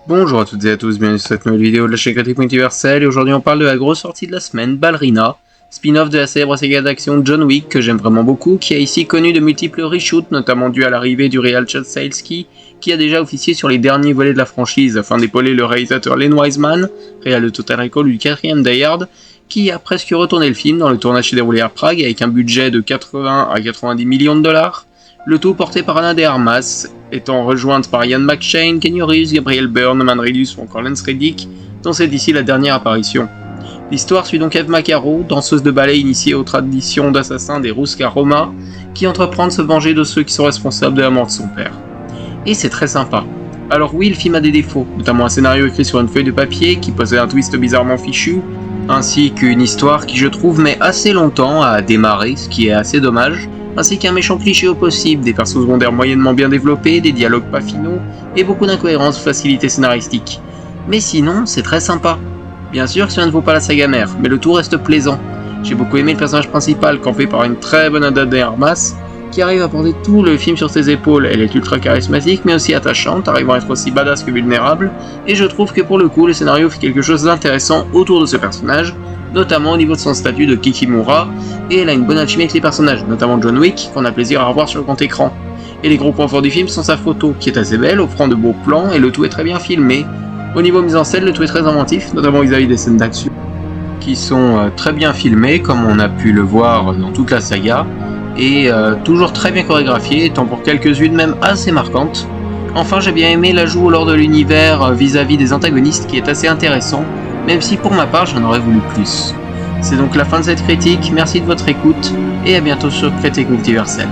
Bonjour à toutes et à tous, bienvenue sur cette nouvelle vidéo de la chaîne Critique Multiverselle et aujourd'hui on parle de la grosse sortie de la semaine, Ballerina, spin-off de la célèbre saga d'action John Wick que j'aime vraiment beaucoup, qui a ici connu de multiples reshoots, notamment dû à l'arrivée du réal Chad Stahelski, qui a déjà officié sur les derniers volets de la franchise afin d'épauler le réalisateur Len Wiseman, réal de Total Recall ou du 4ème Die Hard, qui a presque retourné le film dans le tournage s'est déroulé à Prague avec un budget de 80 à 90 millions de dollars. Le tout porté par Ana de Armas, étant rejointe par Ian McShane, Keanu Reeves, Gabriel Byrne, Man Reilly ou encore Lance Reddick, dont c'est ici la dernière apparition. L'histoire suit donc Eve Macaro, danseuse de ballet initiée aux traditions d'assassins des Ruska Roma, qui entreprend de se venger de ceux qui sont responsables de la mort de son père. Et c'est très sympa. Alors oui, le film a des défauts, notamment un scénario écrit sur une feuille de papier qui possède un twist bizarrement fichu, ainsi qu'une histoire qui je trouve met assez longtemps à démarrer, ce qui est assez dommage, ainsi qu'un méchant cliché au possible, des persos secondaires moyennement bien développés, des dialogues pas finaux, et beaucoup d'incohérences ou facilités scénaristiques. Mais sinon, c'est très sympa. Bien sûr que cela ne vaut pas la saga mère, mais le tout reste plaisant. J'ai beaucoup aimé le personnage principal, campé par une très bonne Ana de Armas, qui arrive à porter tout le film sur ses épaules. Elle est ultra charismatique, mais aussi attachante, arrivant à être aussi badass que vulnérable, et je trouve que pour le coup, le scénario fait quelque chose d'intéressant autour de ce personnage, notamment au niveau de son statut de Kikimura, et elle a une bonne alchimie avec les personnages, notamment John Wick, qu'on a plaisir à revoir sur le grand écran. Et les gros points forts du film sont sa photo, qui est assez belle, offrant de beaux plans, et le tout est très bien filmé. Au niveau mise en scène, le tout est très inventif, notamment vis-à-vis des scènes d'action, qui sont très bien filmées, comme on a pu le voir dans toute la saga, et toujours très bien chorégraphiées, étant pour quelques-unes même assez marquantes. Enfin, j'ai bien aimé l'ajout lors de l'univers vis-à-vis des antagonistes, qui est assez intéressant, même si pour ma part j'en aurais voulu plus. C'est donc la fin de cette critique, merci de votre écoute, et à bientôt sur Critique Multiverselle.